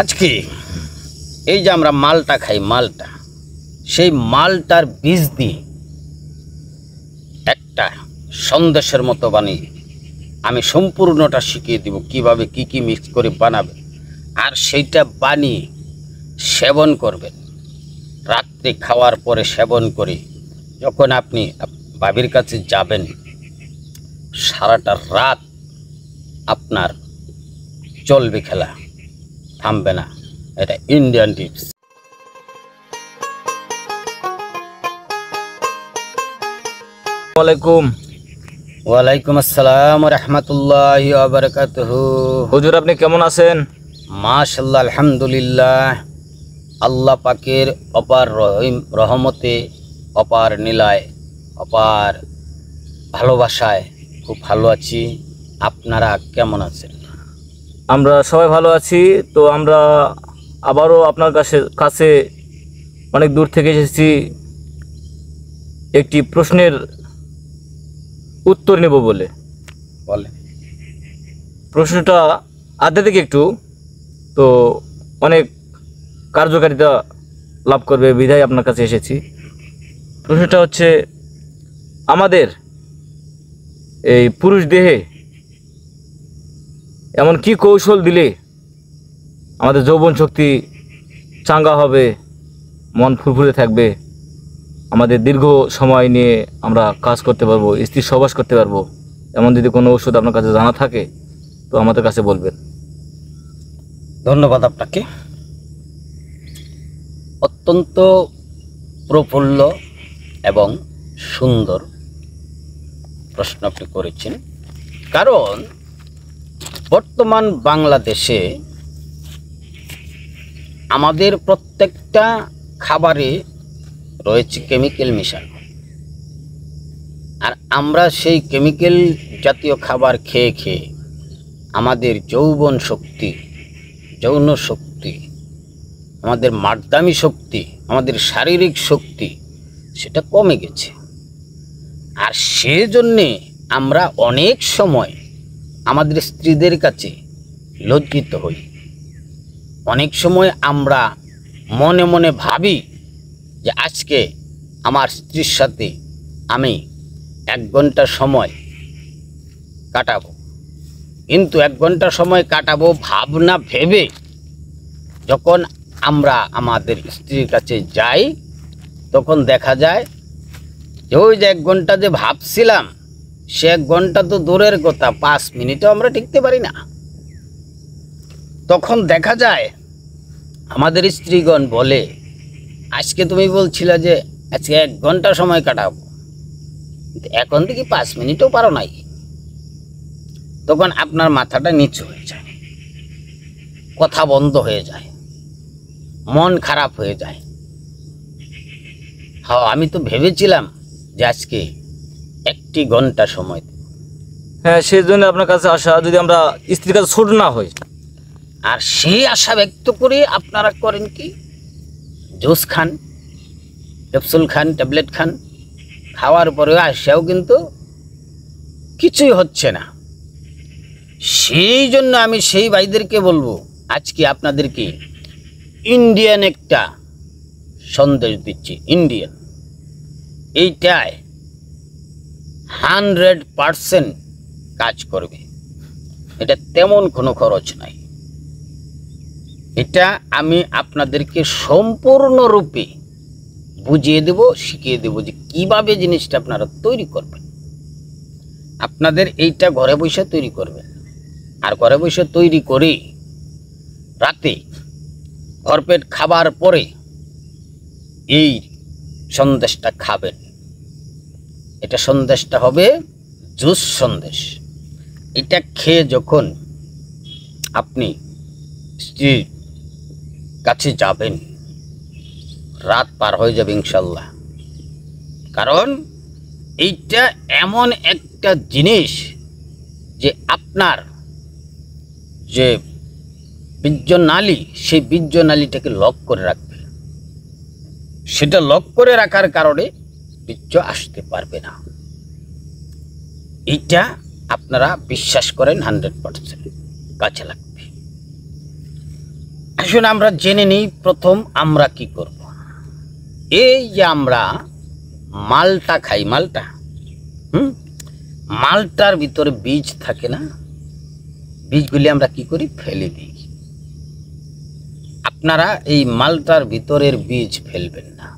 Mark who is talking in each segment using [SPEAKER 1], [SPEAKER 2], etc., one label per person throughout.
[SPEAKER 1] আজকে এই যে আমরা মালটা খাই, মালটা, সেই মালটার বীজ দিয়ে একটা সন্দেশের মতো বানিয়ে আমি সম্পূর্ণটা শিখিয়ে দিব কিভাবে কি কি মিক্স করে বানাবে, আর সেইটা বানিয়ে সেবন করবেন। রাত্রে খাওয়ার পরে সেবন করে যখন আপনি বাবির কাছে যাবেন, সারাটা রাত আপনার চলবে, খেলা থামবে না। এটা ইন্ডিয়ান টিপস।
[SPEAKER 2] ওয়ালাইকুম।
[SPEAKER 1] ওয়ালাইকুম আসসালাম রহমতুল্লাহি ওয়া বারাকাতুহু।
[SPEAKER 2] হুজুর, আপনি কেমন আছেন?
[SPEAKER 1] মাশাআল্লাহ, আলহামদুলিল্লাহ। আল্লাহ পাকের অপার রহমতে, অপার নীলায়, অপার ভালোবাসায় খুব ভালো আছি। আপনারা কেমন আছেন?
[SPEAKER 2] আমরা সবাই ভালো আছি। তো আমরা আবারও আপনার কাছে অনেক দূর থেকে এসেছি একটি প্রশ্নের উত্তর নেব বলে।
[SPEAKER 1] বলে
[SPEAKER 2] প্রশ্নটা আধ্যাত্মিক একটু, তো অনেক কার্যকারিতা লাভ করবে বিধায় আপনার কাছে এসেছি। প্রশ্নটা হচ্ছে, আমাদের এই পুরুষ দেহে এমন কি কৌশল দিলে আমাদের যৌবন শক্তি চাঙ্গা হবে, মন ফুরফুরে থাকবে, আমাদের দীর্ঘ সময় নিয়ে আমরা কাজ করতে পারবো, স্ত্রীর সহবাস করতে পারবো? এমন যদি কোনো ওষুধ আপনার কাছে জানা থাকে তো আমাদের কাছে বলবেন।
[SPEAKER 1] ধন্যবাদ আপনাকে। অত্যন্ত প্রফুল্ল এবং সুন্দর প্রশ্ন আপনি করেছেন। কারণ বর্তমান বাংলাদেশে আমাদের প্রত্যেকটা খাবারে রয়েছে কেমিক্যাল মেশানো, আর আমরা সেই কেমিক্যাল জাতীয় খাবার খেয়ে খেয়ে আমাদের যৌবন শক্তি, যৌন শক্তি, আমাদের মার্দামি শক্তি, আমাদের শারীরিক শক্তি সেটা কমে গেছে। আর সেজন্যে আমরা অনেক সময় আমাদের স্ত্রীদের কাছে লজ্জিত হই। অনেক সময় আমরা মনে মনে ভাবি যে আজকে আমার স্ত্রীর সাথে আমি 1 ঘন্টা সময় কাটাবো, কিন্তু 1 ঘন্টা সময় কাটাবো ভাবনা ভেবে যখন আমরা আমাদের স্ত্রীর কাছে যাই, তখন দেখা যায় যে ওই যে 1 ঘন্টা যে ভাবছিলাম, সে 1 ঘন্টা তো দূরের কথা, 5 মিনিটও আমরা টিকতে পারি না। তখন দেখা যায় আমাদের স্ত্রীগণ বলে, আজকে তুমি বলছিলে যে আজকে 1 ঘন্টা সময় কাটাবো, এখন থেকে 5 মিনিটও পারো নাই। তখন আপনার মাথাটা নিচু হয়ে যায়, কথা বন্ধ হয়ে যায়, মন খারাপ হয়ে যায়। হ্যাঁ, আমি তো ভেবেছিলাম যে আজকে 1 ঘন্টা সময়।
[SPEAKER 2] হ্যাঁ, সেই জন্য আপনার কাছে আসা, যদি আমরা স্ত্রীর কাছে ছোট না হই।
[SPEAKER 1] আর সেই আশা ব্যক্ত করে আপনারা করেন কি, জুস খান, ক্যাপসুল খান, ট্যাবলেট খান, খাওয়ার পরেও আসাও কিন্তু কিছুই হচ্ছে না। সেই জন্য আমি সেই ভাইদেরকে বলবো, আজকে আপনাদেরকে ইন্ডিয়ান একটা সন্দেশ দিচ্ছি। ইন্ডিয়ান, এইটায় 100% কাজ করবে। এটা তেমন কোনো খরচ নাই। এটা আমি আপনাদেরকে সম্পূর্ণরূপে বুঝিয়ে দেব, শিখিয়ে দেব যে কিভাবে জিনিসটা আপনারা তৈরি করবেন। আপনাদের এইটা ঘরে বসে তৈরি করবেন, আর ঘরে বসে তৈরি করে রাতে ভরপেট খাবার পরে এই সন্দেশটা খাবেন। এটা সন্দেশটা হবে জুস সন্দেশ। এটা খেয়ে যখন আপনি স্ত্রীর কাছে যাবেন, রাত পার হয়ে যাবে ইনশাল্লাহ। কারণ এইটা এমন একটা জিনিস যে আপনার যে বীর্যনালী, সেই বীর্যনালীটাকে লক করে রাখবে। সেটা লক করে রাখার কারণে বীর্য আসতে পারবে না। এইটা আপনারা বিশ্বাস করেন 100% কাজে লাগবে। আসুন আমরা জেনে নিই প্রথম আমরা কি করব। এই যে আমরা মালটা খাই, মালটা মালটার ভিতরে বীজ থাকে না, বীজগুলি আমরা কি করি, ফেলে দিই। আপনারা এই মালটার ভিতরের বীজ ফেলবেন না।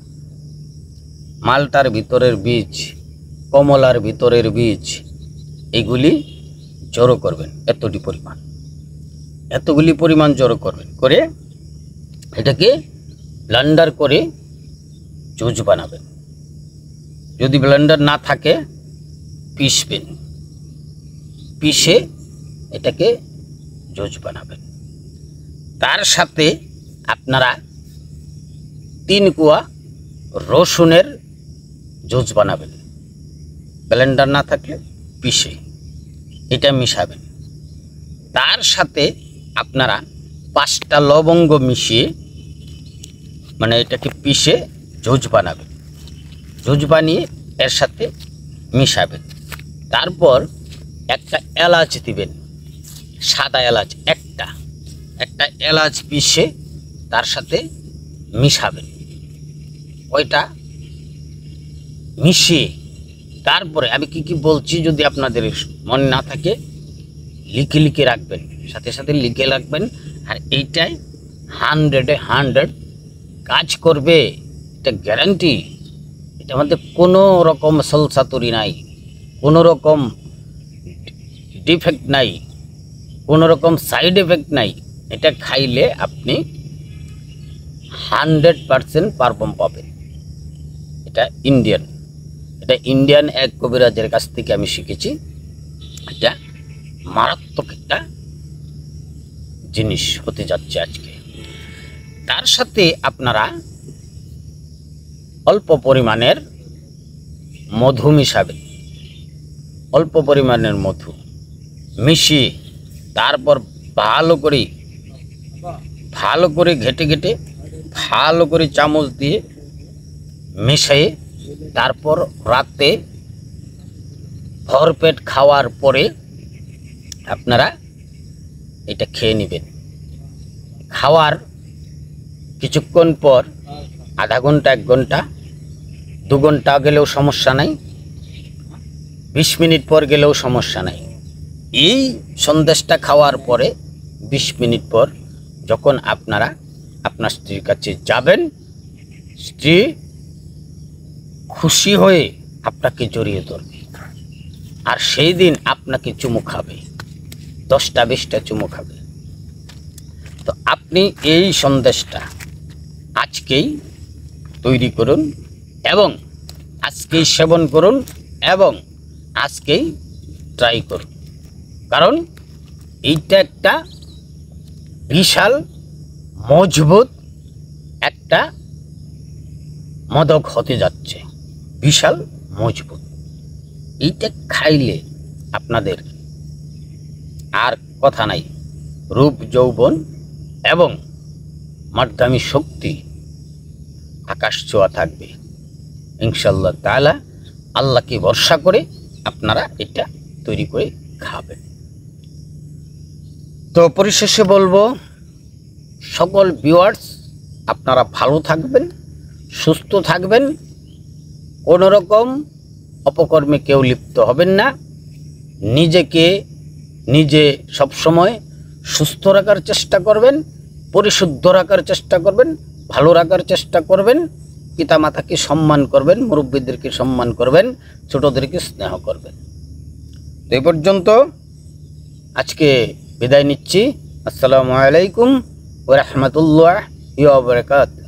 [SPEAKER 1] মালটার ভিতরের বীজ, কমলার ভিতরের বীজ, এগুলি জড়ো করবেন, এতগুলি পরিমাণ জড়ো করবেন, করে এটাকে ব্লেন্ডার করে জুস বানাবেন। যদি ব্লেন্ডার না থাকে পিষবেন, পিষে এটাকে জুস বানাবেন। তার সাথে আপনারা 3 কোয়া রসুনের জুস বানাবেন। ব্লেন্ডার না থাকলে পিষে এটা মিশাবেন। তার সাথে আপনারা 5টা লবঙ্গ মিশিয়ে, মানে এটাকে পিষে জুস বানাবেন। জুস বানিয়ে এর সাথে মিশাবেন। তারপর একটা এলাচ দিবেন, সাদা এলাচ একটা এলাচ পিষে তার সাথে মিশাবেন। ওইটা মিশিয়ে তারপরে আমি কি কি বলছি যদি আপনাদের মনে না থাকে লিখে রাখবেন, সাথে সাথে লিখে রাখবেন। আর এইটাই 100 কাজ করবে, এটা গ্যারান্টি। এটার মধ্যে কোনো রকম সলসাতুরি নাই, কোনো রকম ডিফেক্ট নাই, কোনো রকম সাইড এফেক্ট নাই। এটা খাইলে আপনি 100% পারফর্ম পাবেন। এটা ইন্ডিয়ান এক কবিরাজের কাছ থেকে আমি শিখেছি। এটা মারাত্মক একটা জিনিস হতে যাচ্ছে আজকে। তার সাথে আপনারা অল্প পরিমাণের মধু মিশাবেন, অল্প পরিমাণের মধু মিশিয়ে তারপর ভালো করে ঘেটে ভালো করে চামচ দিয়ে মিশিয়ে তারপর রাতে ভরপেট খাওয়ার পরে আপনারা এটা খেয়ে নেবেন। খাওয়ার কিছুক্ষণ পর, আধা ঘন্টা, 1 ঘন্টা, 2 ঘন্টা গেলেও সমস্যা নাই, 20 মিনিট পর গেলেও সমস্যা নাই। এই সন্দেশটা খাওয়ার পরে 20 মিনিট পর যখন আপনারা আপনার স্ত্রীর কাছে যাবেন, স্ত্রী খুশি হয়ে আপনাকে জড়িয়ে ধরবে। আর সেই দিন আপনাকে চুমু খাবে, 10টা 20টা চুমু খাবে। তো আপনি এই সন্দেশটা আজকেই তৈরি করুন এবং আজকেই সেবন করুন এবং আজকেই ট্রাই করুন। কারণ এইটা একটা বিশাল মজবুত একটা মদক হতে যাচ্ছে, বিশাল মজবুত। এইটা খাইলে আপনাদের আর কথা নাই, রূপ যৌবন এবং মাধ্যমী শক্তি আকাশ ছোঁয়া থাকবে ইনশাআল্লাহ তাআলা। আল্লাহকে ভরসা করে আপনারা এটা তৈরি করে খাবেন। তো পরিশেষে বলবো, সকল ভিউয়ার্স আপনারা ভালো থাকবেন, সুস্থ থাকবেন, কোনো রকম অপকর্মে কেউ লিপ্ত হবেন না। নিজে সবসময় সুস্থ রাখার চেষ্টা করবেন, পরিশুদ্ধ রাখার চেষ্টা করবেন, ভালো রাখার চেষ্টা করবেন, পিতামাতাকে সম্মান করবেন, মুরব্বীদেরকে সম্মান করবেন, ছোটদেরকে স্নেহ করবেন। তো এই পর্যন্ত আজকে বিদায় নিচ্ছি। আসসালামু আলাইকুম ওয়া রাহমাতুল্লাহি ওয়া বারাকাতুহু।